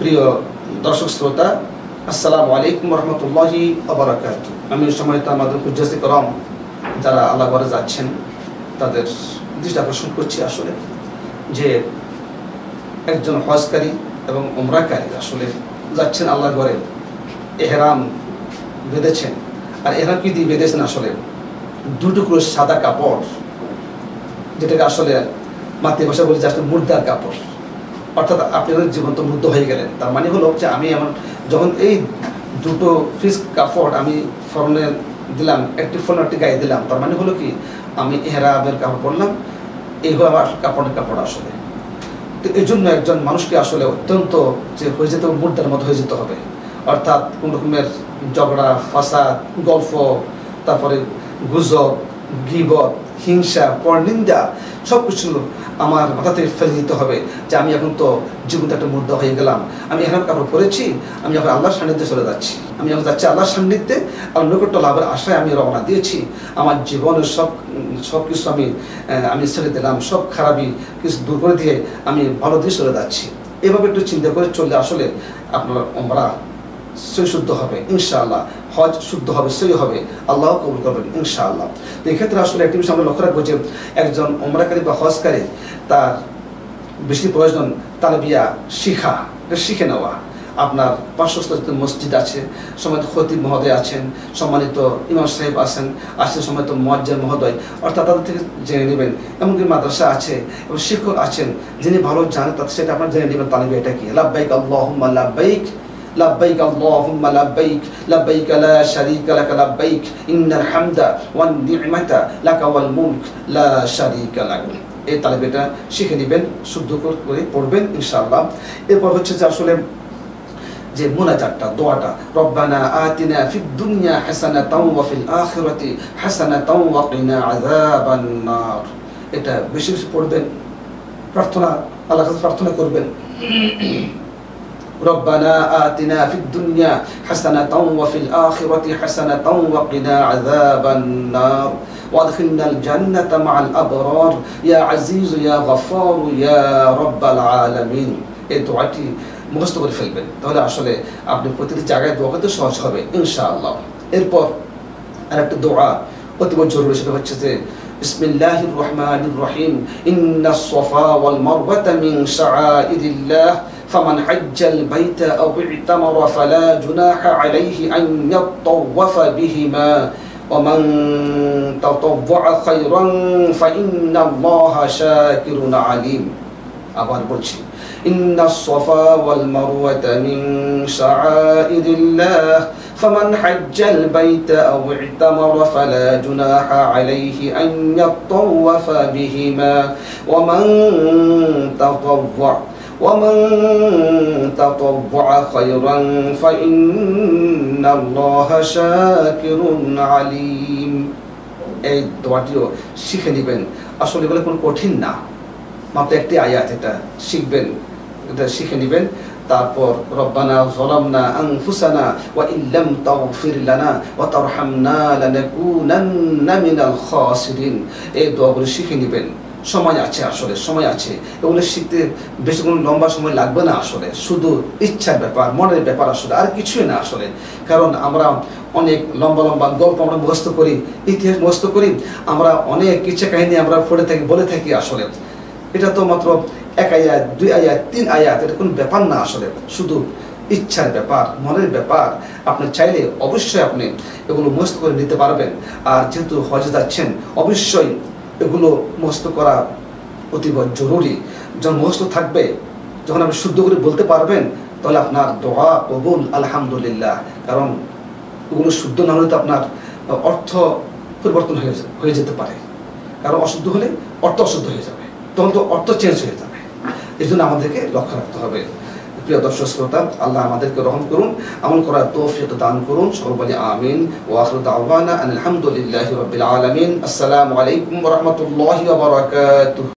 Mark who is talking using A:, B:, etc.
A: প্রিয় দর্শক শ্রোতা, আসসালামু আলাইকুম রহমতুল্লাহি ওয়া বারাকাতুহু। আমি সম্মানিত আমাদের হুজ্জাতে করম যারা আল্লাহ ঘরে যাচ্ছেন তাদের দৃষ্টি আকর্ষণ করছি আসলে যে একজন হজকারী এবং উমরাকারী আসলে যাচ্ছেন আল্লাহ ঘরে, এহরাম বেঁধেছেন। আর এহরাম কি দিয়ে বেঁধেছেন? আসলে দুটুকরো সাদা কাপড়, যেটাকে আসলে মাতৃভাষা বলি যে আসলে মুর্দার কাপড়, অর্থাৎ আপনি জীবন্ত মুগ্ধ হয়ে গেলেন। তার মানে হলো যে আমি এমন যখন এই দুটো ফিস কাপড় আমি ফরনে দিলাম, একটি ফোন একটি গায়ে দিলাম, তার মানে হলো কি আমি এহরামের কাপড় পরলাম, এই হলো আমার কাপড়ের কাপড় আসলে। তো এই জন্য একজন মানুষকে আসলে অত্যন্ত যে হয়ে যেতে হবে, মুর্দার মতো হয়ে যেতে হবে, অর্থাৎ কোন রকমের ঝগড়া ফাসাদ গল্প, তারপরে গুজব গীবত হিংসা পরনিন্দা সব কিছু আমার মাথা থেকে ফেলে দিতে হবে যে আমি এখন তো জীবনটা একটা মুদ্রা হয়ে গেলাম, আমি এখানে কাপড় পরেছি, আমি এখন আল্লাহর সান্নিধ্যে চলে যাচ্ছি, আমি এখন যাচ্ছি আল্লাহর সান্নিধ্যে, আল্লাহর নৈকট্য লাভের আশায় আমি রওনা দিয়েছি। আমার জীবনের সব কিছু আমি ছেড়ে দিলাম, সব খারাপই কিছু দূর করে দিয়ে আমি ভালো দিয়ে চলে যাচ্ছি। এভাবে একটু চিন্তা করে চললে আসলে আপনার উমরা সই শুদ্ধ হবে ইনশাআল্লাহ, হজ শুদ্ধ হবে, সই হবে, আল্লাহ কবুল করবেন ইনশাআল্লাহ। তো এক্ষেত্রে আসলে একটি বিষয় আমরা লক্ষ্য রাখবো যে একজন উমরাকারী বা হজকারী তার বেশি প্রয়োজন তালবিয়া শিখে নেওয়া। আপনার পার্শ্বস্থ মসজিদ আছে, সম্মানিত খতিব মহোদয় আছেন, সম্মানিত ইমাম সাহেব আছেন সম্মানিত মুয়াজ্জিন মহোদয়, অর্থাৎ তাদের থেকে জেনে নেবেন। এমনকি মাদ্রাসা আছে এবং শিক্ষক আছেন যিনি ভালো জানেন, তাদের সেটা আপনার জেনে নেবেন তালবিয়া এটা কি। লাব্বাইক আল্লাহুম্মা লাব্বাইক লাব্বাইক আল্লাহুম্মা লাব্বাইক লাব্বাইক লা শারীকা লাক লাব্বাইক ইন্নাল হামদা ওয়ান নি'মাতা লাকা ওয়াল মুলক লা শারীকা লাক। এই তালবিয়াটা শিখে নেবেন, শুদ্ধ করে পড়বেন ইনশাআল্লাহ। এরপর হচ্ছে যে আসলে যে মুনাজাতটা, দোয়াটা, রব্বানা আতিনা ফিদ দুনিয়া হাসানাতাও ওয়া ফিল আখিরাতি হাসানাতাও ওয়া কিনা আযাবান নার, এটা বেশি বেশি পড়বেন, প্রার্থনা আল্লাহর কাছে প্রার্থনা করবেন। ربنا آتنا في الدنيا حسنة وفي الآخرة حسنة وقنا عذاب النار وادخلنا الجنة مع الأبرار يا عزيز يا غفار يا رب العالمين। এই দোয়াটি মুখস্থ করে ফেলবেন, তাহলে আসলে আপনি প্রতিটি জায়গায় দোয়া করতে সহজ হবে ইনশাআল্লাহ। এরপর আরেকটা দোয়া অতীব জরুরি, সেটা হচ্ছে যে বিসমিল্লাহির রহমানির রহিম ইন্নাস সাফা ওয়াল মারওয়াতা মিন শাআইরিল্লাহ فمن حج البيت أو اعتمر فلا جناح عليه أن يطوف بهما ومن تطوع خيرا فإن الله شاكر عليم। আবার বলছি, إن الصفا والمروة من شعائر الله فمن حج البيت أو اعتمر فلا جناح عليه أن يطوف بهما ومن تطوع خيرا فإن الله شاكر عليم। এই দোয়াটিও শিখে নেবেন, আসলে এগুলো কোনো কঠিন না, মাত্র একটি আয়াত, এটা শিখবেন, এটা শিখে নেবেন। তারপর রব্বানা যালামনা আনফুসানা ওয়া ইল্লাম তাগফির লানা ওয়া তারহামনা লানাকুনান্না মিনাল খাসিরিন। এই দোয়াগুলো শিখে নেবেন, সময় আছে, আসলে সময় আছে, এগুলো শিখতে বেশি কোনো লম্বা সময় লাগবে না, আসলে শুধু ইচ্ছার ব্যাপার, মনের ব্যাপার, আসলে আর কিছুই না আসলে। কারণ আমরা অনেক লম্বা লম্বা গল্প আমরা মুখস্থ করি, ইতিহাস মুখস্থ করি, আমরা অনেক ইচ্ছা কাহিনী আমরা পড়ে থাকি, বলে থাকি, আসলে এটা তো মাত্র এক আয়াত, দুই আয়াত, তিন আয়াত, এটা কোনো ব্যাপার না, আসলে শুধু ইচ্ছার ব্যাপার, মনের ব্যাপার। আপনি চাইলে অবশ্যই আপনি এগুলো মুখস্থ করে নিতে পারবেন। আর যেহেতু হজে যাচ্ছেন, অবশ্যই এগুলো মুখস্থ করা অতীব জরুরি। যখন মুখস্থ থাকবে, যখন আপনি শুদ্ধ করে বলতে পারবেন, তাহলে আপনার দোয়া কবুল আলহামদুলিল্লাহ। কারণ এগুলো শুদ্ধ না হলে তো আপনার অর্থ পরিবর্তন হয়ে যেতে পারে, কারণ অশুদ্ধ হলে অর্থ অশুদ্ধ হয়ে যাবে, তখন তো অর্থ চেঞ্জ হয়ে যাবে। এই জন্য আমাদেরকে লক্ষ্য রাখতে হবে। প্রিয় দর্শক শ্রোতা, আল্লাহ আমাদেরকে রহম করুন, আমল করার তৌফিক দান করুন। সকলে বলি আমিন। ওয়া আখিরু দাওয়ানা আলহামদুলিল্লাহি রাব্বিল আলামিন। আসসালামু আলাইকুম ওয়া রাহমাতুল্লাহি ওয়া বারাকাতুহু।